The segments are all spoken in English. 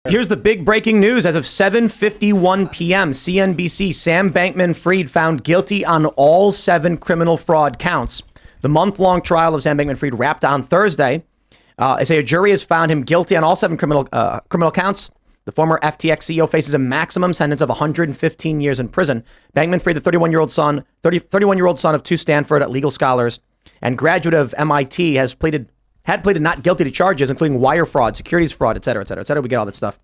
Here's the big breaking news. As of 7:51 p.m., CNBC, Sam Bankman-Fried found guilty on all 7 criminal fraud counts. The month-long trial of Sam Bankman-Fried wrapped on Thursday. They say a jury has found him guilty on all 7 criminal counts. The former FTX CEO faces a maximum sentence of 115 years in prison. Bankman-Fried, the 31-year-old son of 2 Stanford legal scholars and graduate of MIT, had pleaded not guilty to charges, including wire fraud, securities fraud, et cetera, et cetera, et cetera. We get all that stuff.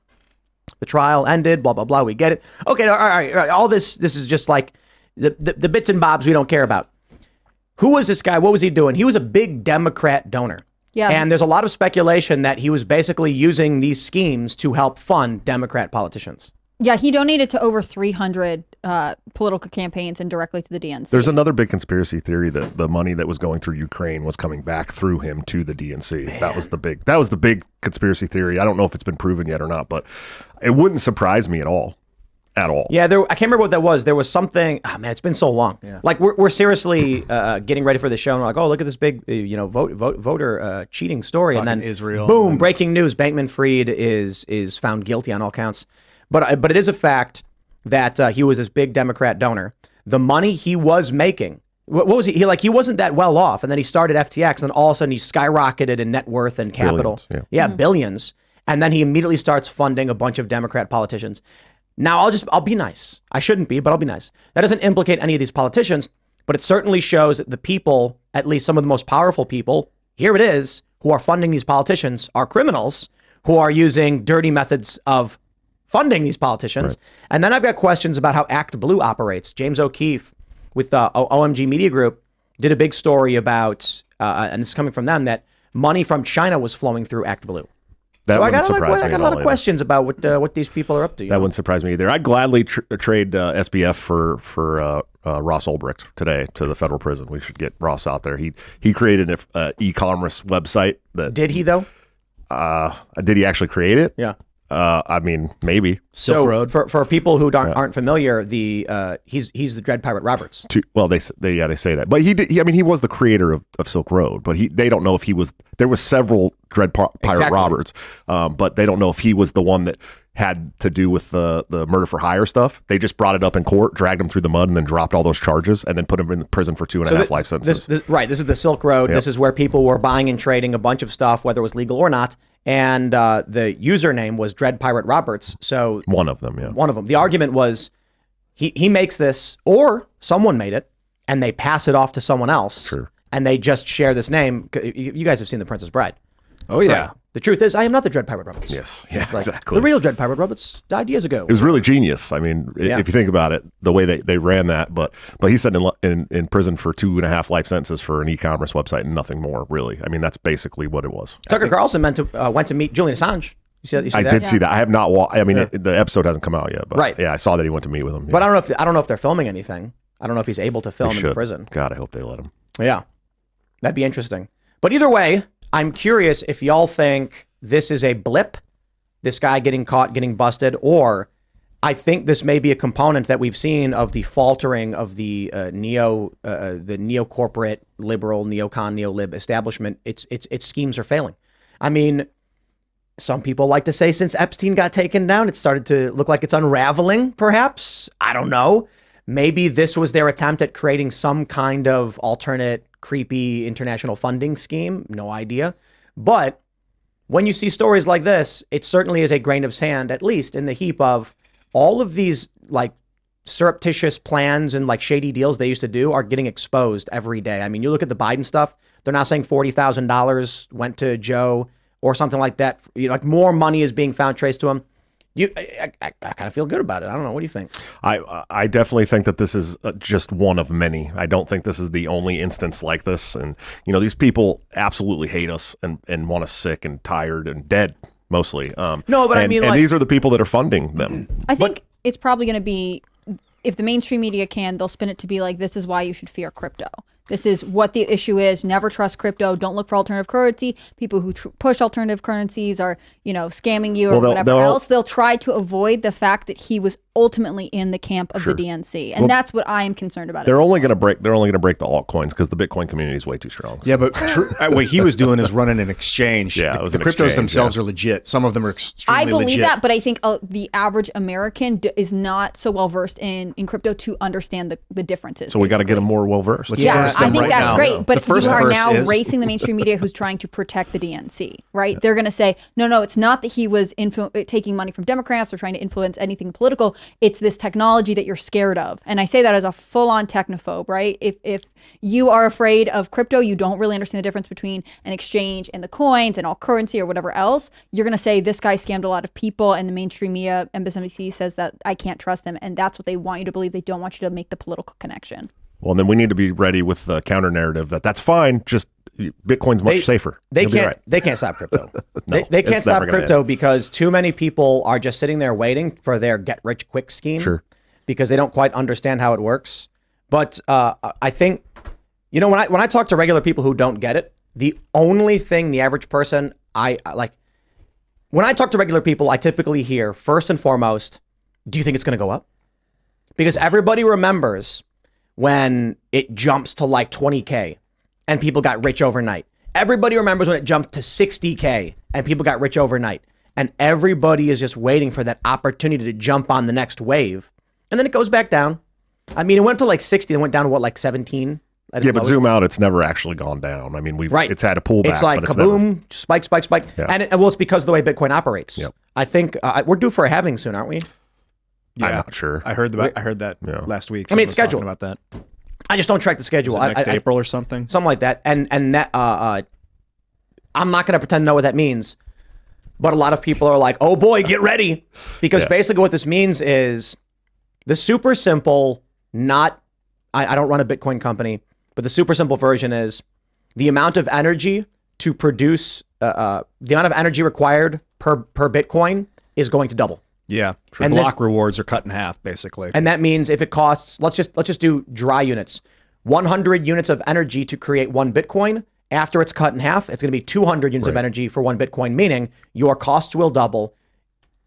The trial ended, blah, blah, blah. We get it. Okay, all right. All this is just like the bits and bobs we don't care about. Who was this guy? What was he doing? He was a big Democrat donor. Yeah. And there's a lot of speculation that he was basically using these schemes to help fund Democrat politicians. Yeah, he donated to over 300 political campaigns and directly to the DNC. There's another big conspiracy theory that the money that was going through Ukraine was coming back through him to the DNC. Man. That was the big conspiracy theory. I don't know if it's been proven yet or not, but it wouldn't surprise me at all. At all. Yeah, I can't remember what that was. There was something. Oh man, it's been so long. Yeah. Like we're seriously getting ready for the show, and we're like, oh, look at this big, voter cheating story, Talking and then Israel, boom, breaking news: Bankman-Fried is found guilty on all counts. But it is a fact that he was this big Democrat donor. The money he was making, what was he? He wasn't that well off, and then he started FTX, and then all of a sudden he skyrocketed in net worth and capital. Billions, billions, and then he immediately starts funding a bunch of Democrat politicians. Now, I'll be nice. I shouldn't be, but I'll be nice. That doesn't implicate any of these politicians, but it certainly shows that the people, at least some of the most powerful people, here it is, who are funding these politicians are criminals who are using dirty methods of funding these politicians. Right. And then I've got questions about how Act Blue operates. James O'Keefe with OMG Media Group did a big story about, and this is coming from them, that money from China was flowing through Act Blue. That I got a lot of questions about what these people are up to. That wouldn't surprise me either. I'd gladly trade SBF for Ross Ulbricht today to the federal prison. We should get Ross out there. He created an e-commerce website. Did he though? Did he actually create it? Yeah. I mean, maybe. Silk Road. For people who aren't familiar, he's the Dread Pirate Roberts. They say that, but he was the creator of Silk Road, but they don't know if he was. There was several Dread Pirate Roberts, but they don't know if he was the one that had to do with the murder for hire stuff. They just brought it up in court, dragged him through the mud, and then dropped all those charges, and then put him in prison for 2.5 life sentences. This is the Silk Road. Yep. This is where people were buying and trading a bunch of stuff, whether it was legal or not. And the username was Dread Pirate Roberts. So one of them, yeah. One of them. The argument was he makes this, or someone made it, and they pass it off to someone else. Sure. And they just share this name. You guys have seen The Princess Bride. Oh, yeah. Right. The truth is, I am not the Dread Pirate Roberts. Yes, yeah, like, exactly. The real Dread Pirate Roberts died years ago. It was really genius. I mean, if you think about it, the way they ran that. But he's sitting in prison for 2.5 life sentences for an e-commerce website and nothing more, really. I mean, that's basically what it was. Tucker Carlson went to meet Julian Assange. You see that? I did see that. I have not. The episode hasn't come out yet, but right. Yeah, I saw that he went to meet with him. But I don't know if they're filming anything. I don't know if he's able to film in the prison. God, I hope they let him. Yeah, that'd be interesting. But either way, I'm curious if y'all think this is a blip, this guy getting caught, getting busted, or I think this may be a component that we've seen of the faltering of the neo-corporate, liberal, neocon, neo-lib establishment. Its schemes are failing. I mean, some people like to say since Epstein got taken down, it started to look like it's unraveling, perhaps. I don't know. Maybe this was their attempt at creating some kind of alternate, creepy international funding scheme. No idea. But when you see stories like this, it certainly is a grain of sand, at least in the heap of all of these like surreptitious plans and like shady deals they used to do are getting exposed every day. I mean, you look at the Biden stuff, they're now saying $40,000 went to Joe or something like that. Like more money is being found traced to him. I kind of feel good about it. I don't know. What do you think? I definitely think that this is just one of many. I don't think this is the only instance like this. And, these people absolutely hate us and want us sick and tired and dead, mostly. No, but I mean, and these are the people that are funding them. I think it's probably going to be, if the mainstream media can, they'll spin it to be like, this is why you should fear crypto. This is what the issue is. Never trust crypto. Don't look for alternative currency. People who push alternative currencies are, scamming you or whatever else. They'll try to avoid the fact that he was ultimately in the camp of the DNC, and that's what I am concerned about. They're only going to break the altcoins because the Bitcoin community is way too strong. Yeah, but what he was doing is running an exchange. Yeah, the cryptos themselves are legit. Some of them are extremely legit. I believe that, but I think the average American is not so well versed in crypto to understand the differences. So we got to get them more well versed. Yeah, I think that's great. But you are now racing the mainstream media who's trying to protect the DNC, right? Yeah. They're going to say, no, it's not that he was taking money from Democrats or trying to influence anything political. It's this technology that you're scared of. And I say that as a full-on technophobe, right? If you are afraid of crypto, you don't really understand the difference between an exchange and the coins and all currency or whatever else, you're going to say this guy scammed a lot of people, and the mainstream media, MSNBC, says that I can't trust them. And that's what they want you to believe. They don't want you to make the political connection. Well, then we need to be ready with the counter narrative that's fine. Just Bitcoin's much safer. They can't stop crypto. They can't stop crypto because too many people are just sitting there waiting for their get rich quick scheme. Sure. Because they don't quite understand how it works. But I think, when I talk to regular people who don't get it, the only thing the average person when I talk to regular people, I typically hear first and foremost, do you think it's going to go up? Because everybody remembers when it jumps to like 20K and people got rich overnight. Everybody remembers when it jumped to 60K and people got rich overnight. And everybody is just waiting for that opportunity to jump on the next wave. And then it goes back down. I mean, it went to like 60 and went down to what, like 17? Yeah, but zoom out, it's never actually gone down. I mean, it's had a pullback. It's like kaboom, spike. Yeah. And it's because of the way Bitcoin operates. Yep. I think we're due for a halving soon, aren't we? Yeah, I'm not sure. I heard that last week. I mean, it's scheduled about that. I just don't track the schedule. Is it next April or something? Something like that. And that I'm not going to pretend to know what that means. But a lot of people are like, oh boy, get ready. Because basically what this means is the super simple, I don't run a Bitcoin company, but the super simple version is the amount of energy to produce, the amount of energy required per Bitcoin is going to double. Yeah, and block rewards are cut in half, basically. And that means if it costs, let's just do dry units, 100 units of energy to create one Bitcoin. After it's cut in half, it's going to be 200 units of energy for one Bitcoin, meaning your costs will double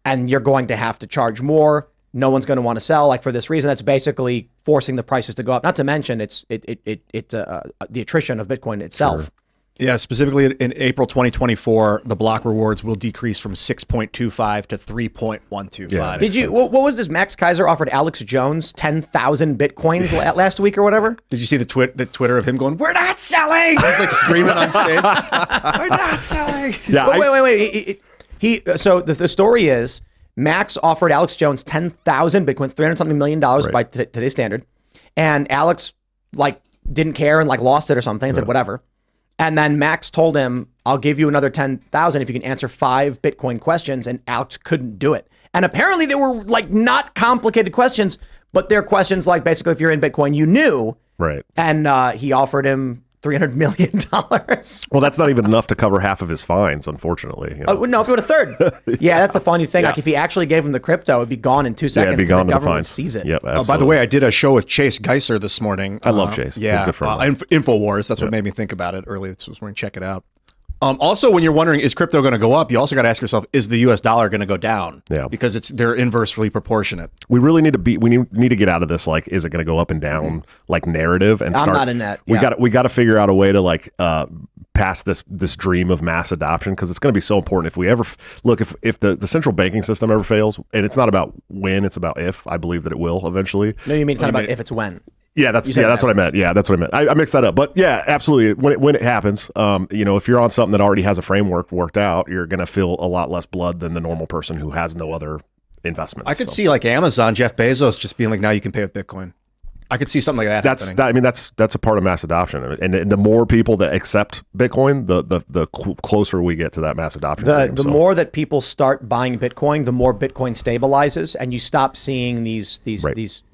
and you're going to have to charge more. No one's going to want to sell. Like for this reason, that's basically forcing the prices to go up. Not to mention it's the attrition of Bitcoin itself. Sure. Yeah, specifically in April 2024, the block rewards will decrease from 6.25 to 3.125. Yeah, did you? What was this? Max Kaiser offered Alex Jones 10,000 Bitcoins last week or whatever. Did you see the Twitter of him going, "We're not selling"? He's like screaming on stage, "We're not selling." Yeah. Wait. So the story is Max offered Alex Jones 10,000 Bitcoins, $300-something million by today's standard, and Alex didn't care and lost it or something and said whatever. And then Max told him, I'll give you another 10,000 if you can answer 5 Bitcoin questions. And Alex couldn't do it. And apparently they were not complicated questions, but they're questions like basically if you're in Bitcoin, you knew. Right. And he offered him $300 million. Well, that's not even enough to cover half of his fines, unfortunately. No, but a third. Yeah, that's the funny thing. Like if he actually gave him the crypto, it'd be gone in 2 seconds. Yeah, it'd be gone. The government fines. Sees it. Yep, absolutely. By the way, I did a show with Chase Geiser this morning. I love Chase. Yeah, he's a good friend. Infowars. That's what made me think about it earlier this morning. Check it out. Also, when you're wondering, is crypto going to go up? You also got to ask yourself, is the U.S. dollar going to go down? Yeah, because they're inversely proportionate. We really need to need to get out of this is it going to go up and down narrative and start. I'm not in that. We got to figure out a way to pass this dream of mass adoption, because it's going to be so important. If we ever if the central banking system ever fails, and it's not about when, it's about if. I believe that it will eventually. No, you mean it's not about if, it's when. Yeah, that's what I meant. Yeah, that's what I meant. I mixed that up. But yeah, absolutely. When it happens, if you're on something that already has a framework worked out, you're going to feel a lot less blood than the normal person who has no other investments. I could see Amazon, Jeff Bezos just being like, now you can pay with Bitcoin. I could see something like that. That's a part of mass adoption, and the more people that accept Bitcoin, the closer we get to that mass adoption. The more that people start buying Bitcoin, the more Bitcoin stabilizes, and you stop seeing these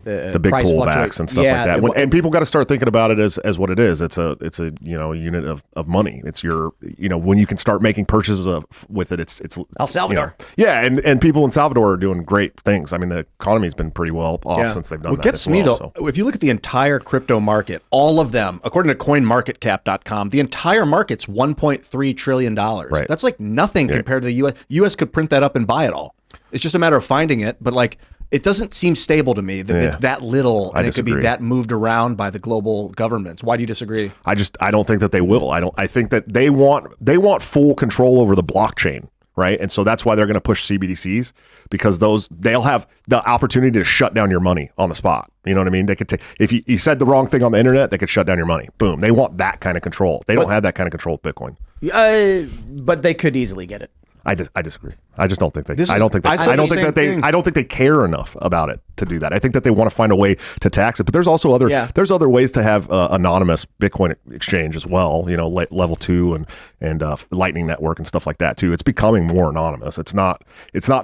the big price pullbacks and stuff like that. And people got to start thinking about it as what it is. It's a unit of money. It's your when you can start making purchases with it. It's El Salvador. And people in Salvador are doing great things. I mean, the economy's been pretty well off since they've done that. What gets me though, if you look at the entire crypto market, all of them, according to CoinMarketCap.com, the entire market's $1.3 trillion. Right. That's like nothing compared to the U.S. U.S. could print that up and buy it all. It's just a matter of finding it, but like. It doesn't seem stable to me that it's that little and it could be that moved around by the global governments. Why do you disagree? I don't think that they will. I think that they want full control over the blockchain, right? And so that's why they're going to push CBDCs, because they'll have the opportunity to shut down your money on the spot. You know what I mean? They could take, if you said the wrong thing on the internet, they could shut down your money. Boom. They want that kind of control. They don't have that kind of control with Bitcoin. But they could easily get it. I disagree. I just don't think they. I don't think they care enough about it to do that. I think that they want to find a way to tax it. But there's also other ways to have anonymous Bitcoin exchange as well. Level 2 and Lightning Network and stuff like that too. It's becoming more anonymous. It's not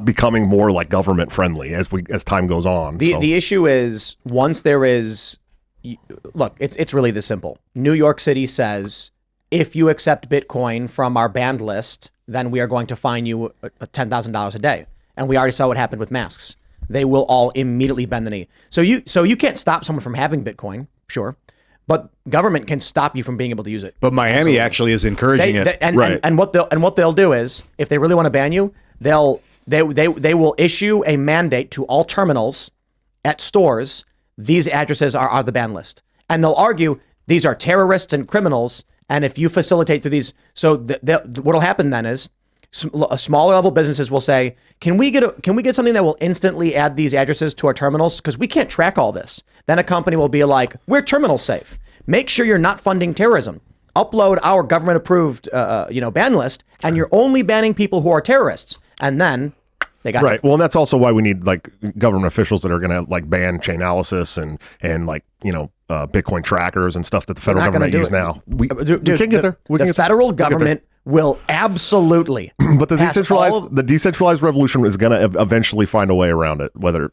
becoming more like government friendly as time goes on. The issue is once there is, look, it's really this simple. New York City says if you accept Bitcoin from our banned list, then we are going to fine you $10,000 a day. And we already saw what happened with masks. They will all immediately bend the knee. So you can't stop someone from having Bitcoin, sure, but government can stop you from being able to use it. But Miami actually is encouraging it. And what they'll do is, if they really want to ban you, they will issue a mandate to all terminals at stores. These addresses are the ban list, and they'll argue these are terrorists and criminals. And if you facilitate through these, so what'll happen then is smaller level businesses will say, can we get something that will instantly add these addresses to our terminals? Because we can't track all this. Then a company will be like, we're terminal safe. Make sure you're not funding terrorism. Upload our government approved, ban list, and you're only banning people who are terrorists. And then they got right. Well, and that's also why we need like government officials that are going to like ban Chainalysis and like Bitcoin trackers and stuff that the federal government use now. We can't get there. The federal government will absolutely. But the decentralized revolution is going to eventually find a way around it. Whether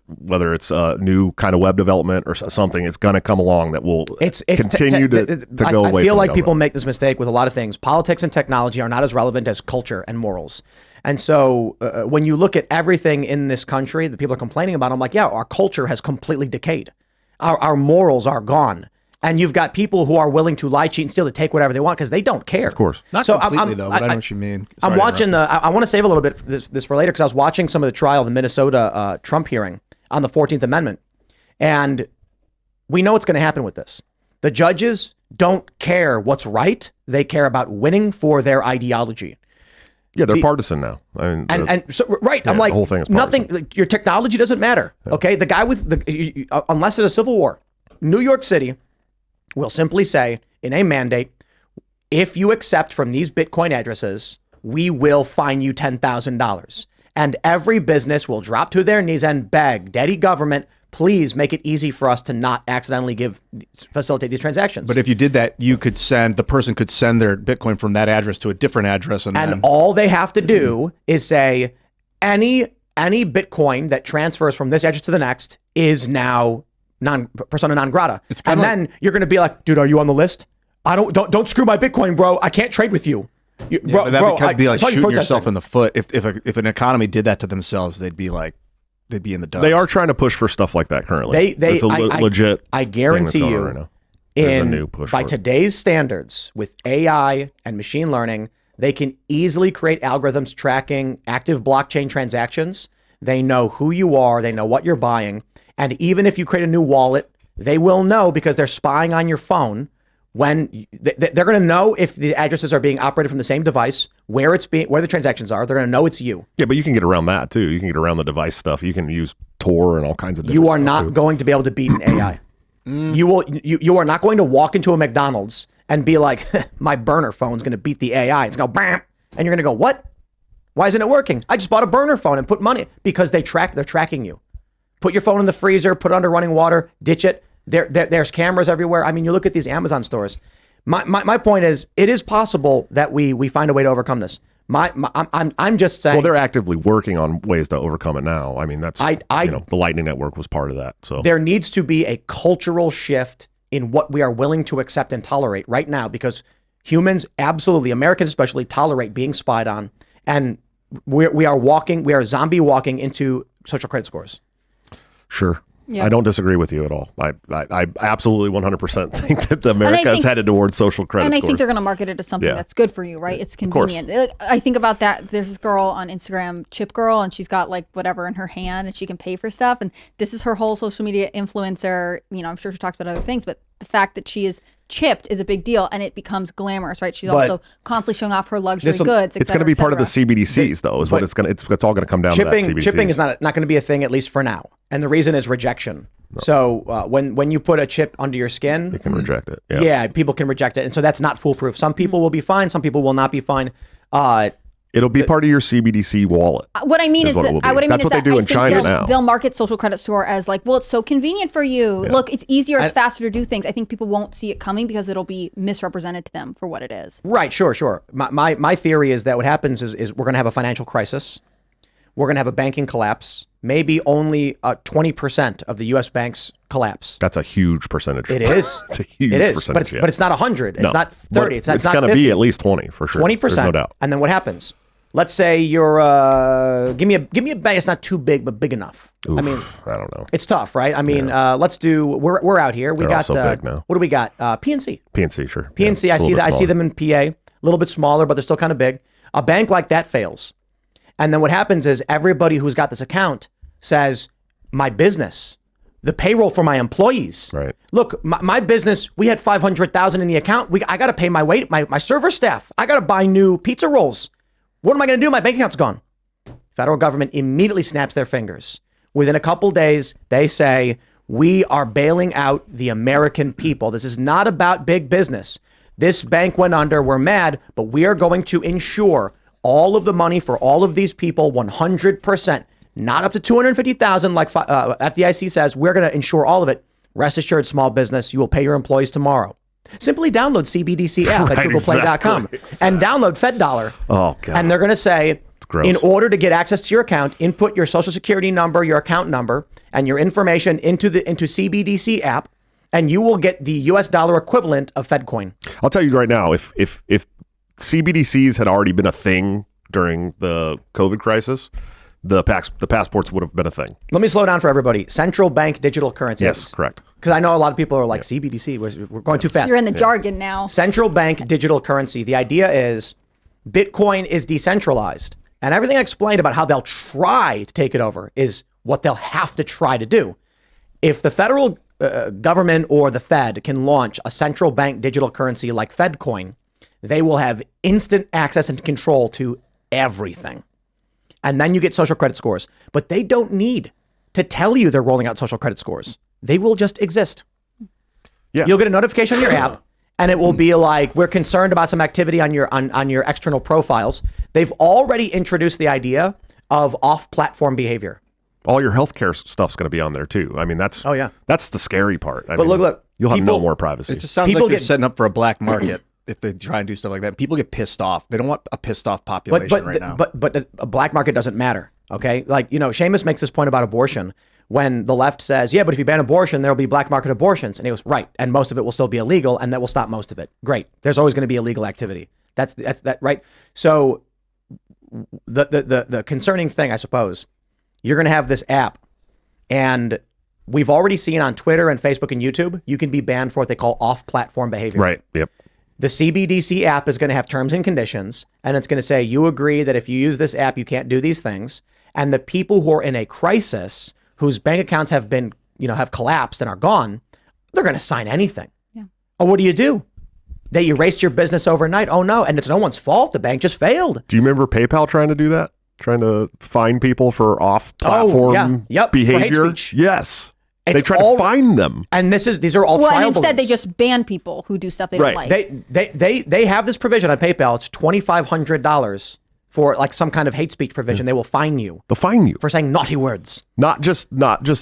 it's a new kind of web development or something, it's going to come along that will continue to go away. I feel like people make this mistake with a lot of things. Politics and technology are not as relevant as culture and morals. And so when you look at everything in this country that people are complaining about, I'm like, yeah, our culture has completely decayed. Our morals are gone. And you've got people who are willing to lie, cheat, and steal to take whatever they want because they don't care. Of course. Not completely, though, but I know what you mean. I'm watching I want to save a little bit this for later because I was watching some of the trial of the Minnesota Trump hearing on the 14th Amendment. And we know what's going to happen with this. The judges don't care what's right. They care about winning for their ideology. Yeah, they're partisan now. I'm like, the whole thing is nothing. Like, your technology doesn't matter. Yeah. Okay, the guy with unless there's a civil war, New York City will simply say in a mandate, if you accept from these Bitcoin addresses, we will fine you $10,000, and every business will drop to their knees and beg, "Daddy government, please make it easy for us to not accidentally facilitate these transactions." But if you did that, the person could send their Bitcoin from that address to a different address. And all they have to do is say, any Bitcoin that transfers from this address to the next is now persona non grata. Then you're going to be like, dude, are you on the list? Don't screw my Bitcoin, bro. I can't trade with you. That could be like shooting yourself in the foot. If an economy did that to themselves, they'd be in the dust. They are trying to push for stuff like that currently. It's legit. I guarantee you, right now. There's a new push by today's standards with AI and machine learning, they can easily create algorithms tracking active blockchain transactions. They know who you are. They know what you're buying. And even if you create a new wallet, they will know because they're spying on your phone. When they're going to know if the addresses are being operated from the same device, where the transactions are, they're going to know it's you. Yeah, but you can get around that too. You can get around the device stuff. You can use Tor and all kinds of. You are not going to be able to beat an AI. You are not going to walk into a McDonald's and be like, my burner phone's going to beat the AI. It's going to go bam, and you're going to go, what? Why isn't it working? I just bought a burner phone and put money because they're tracking you. Put your phone in the freezer, put it under running water, ditch it. There's cameras everywhere. I mean, you look at these Amazon stores. My point is, it is possible that we find a way to overcome this. I'm just saying. Well, they're actively working on ways to overcome it now. I mean, that's the Lightning Network was part of that. So there needs to be a cultural shift in what we are willing to accept and tolerate right now, because humans, absolutely, Americans especially, tolerate being spied on, and we are zombie walking into social credit scores. Sure. Yeah. I don't disagree with you at all. I absolutely 100% think that America is headed towards social credit scores. And I think they're going to market it as something that's good for you, right? It's convenient. I think about that. There's this girl on Instagram, Chip Girl, and she's got like whatever in her hand and she can pay for stuff. And this is her whole social media influencer. You know, I'm sure she talks about other things, but the fact that she is chipped is a big deal, and it becomes glamorous, right? She's also constantly showing off her luxury goods. It's going to be part of the CBDCs, though. Is what it's going to. It's all going to come down to that. CBDCs. Chipping is not going to be a thing, at least for now, and the reason is rejection. No. So when you put a chip under your skin, they can reject it. Yeah, people can reject it, and so that's not foolproof. Some people will be fine. Some people will not be fine. It'll be part of your CBDC wallet. What I mean is that that's what they do in China now. They'll market social credit score as like, well, it's so convenient for you. Yeah. Look, it's easier, it's faster to do things. I think people won't see it coming because it'll be misrepresented to them for what it is. Right, sure. My theory is that what happens is we're going to have a financial crisis. We're going to have a banking collapse. Maybe only 20% of the U.S. banks collapse. That's a huge percentage. It is. It's a huge percentage. But it's not 100. It's not 30. It's not going to be at least 20 for sure. 20%. There's no doubt. And then what happens? Let's say you're give me a bank. It's not too big, but big enough. Oof, I mean, I don't know. It's tough, right? I mean, let's do. We're out here. We They're got also big now. What do we got? PNC. PNC, sure. PNC. Yeah, I see them in PA. A little bit smaller, but they're still kind of big. A bank like that fails, and then what happens is everybody who's got this account says, "My business, the payroll for my employees. Right. Look, my business. We had 500,000 in the account. I got to pay my server staff. I got to buy new pizza rolls. What am I going to do? My bank account's gone." Federal government immediately snaps their fingers. Within a couple days, they say, we are bailing out the American people. This is not about big business. This bank went under. We're mad, but we are going to insure all of the money for all of these people 100%, not up to 250,000 like FDIC says. We're going to insure all of it. Rest assured, small business, you will pay your employees tomorrow. Simply download CBDC app at googleplay.com and download FedDollar. Oh, God. And they're going to say, in order to get access to your account, input your social security number, your account number, and your information into CBDC app, and you will get the US dollar equivalent of FedCoin. I'll tell you right now, if CBDCs had already been a thing during the COVID crisis, the passports would have been a thing. Let me slow down for everybody. Central bank digital currency. Yes, correct. Because I know a lot of people are like, CBDC, we're going too fast. You're in the jargon now. Central bank digital currency. The idea is Bitcoin is decentralized. And everything I explained about how they'll try to take it over is what they'll have to try to do. If the federal government or the Fed can launch a central bank digital currency like FedCoin, they will have instant access and control to everything. And then you get social credit scores. But they don't need to tell you they're rolling out social credit scores. They will just exist. Yeah. You'll get a notification on your app, and it will be like, we're concerned about some activity on your external profiles. They've already introduced the idea of off-platform behavior. All your healthcare stuff's going to be on there too. I mean, that's the scary part. But look, you'll have no more privacy. It just sounds like they're setting up for a black market. If they try and do stuff like that, people get pissed off. They don't want a pissed off population right now. But a black market doesn't matter. Okay, like Seamus makes this point about abortion when the left says, yeah, but if you ban abortion, there'll be black market abortions, and he goes, right, and most of it will still be illegal, and that will stop most of it. Great, there's always going to be illegal activity. That's right. So the concerning thing, I suppose, you're going to have this app, and we've already seen on Twitter and Facebook and YouTube, you can be banned for what they call off-platform behavior. Right. Yep. The CBDC app is going to have terms and conditions, and it's going to say, you agree that if you use this app, you can't do these things. And the people who are in a crisis, whose bank accounts have been, have collapsed and are gone, they're going to sign anything. Yeah. Oh, what do? They erased your business overnight. Oh, no. And it's no one's fault. The bank just failed. Do you remember PayPal trying to do that? Trying to fine people for off-platform behavior? For hate speech. Yes. They try to find them. And these are all trial and instead balloons. they just ban people who do stuff they don't like. They have this provision on PayPal. It's $2,500 for like some kind of hate speech provision, they will fine you. They'll fine you for saying naughty words. Not just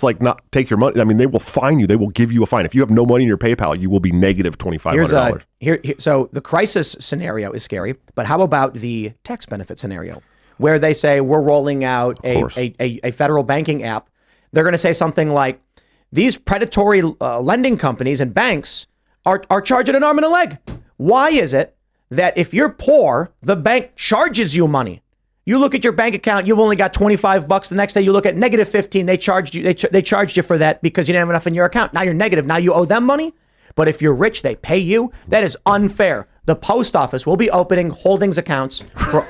like not take your money. I mean, they will fine you. They will give you a fine. If you have no money in your PayPal, you will be negative $2,500. So the crisis scenario is scary, but how about the tax benefit scenario, where they say we're rolling out a federal banking app? They're going to say something like, these predatory lending companies and banks are charging an arm and a leg. Why is it that if you're poor, the bank charges you money? You look at your bank account, you've only got $25. The next day you look at negative 15. They charged you. They charged you for that because you didn't have enough in your account. Now you're negative. Now you owe them money. But if you're rich, they pay you. That is unfair. The post office will be opening holdings accounts for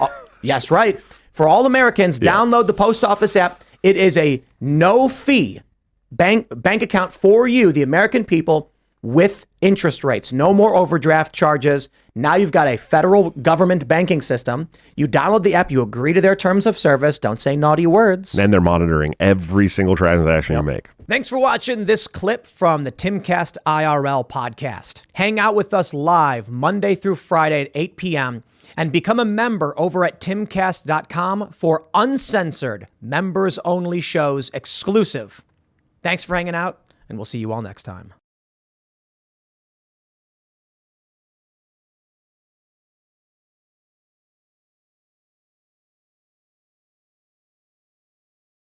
yes, right, for all Americans. Yeah. Download the post office app. It is a no fee bank account for you, the American people, with interest rates. No more overdraft charges. Now you've got a federal government banking system. You download the app, you agree to their terms of service. Don't say naughty words. And they're monitoring every single transaction you make. Thanks for watching this clip from the Timcast IRL podcast. Hang out with us live Monday through Friday at 8 p.m. and become a member over at timcast.com for uncensored, members-only shows exclusive. Thanks for hanging out, and we'll see you all next time.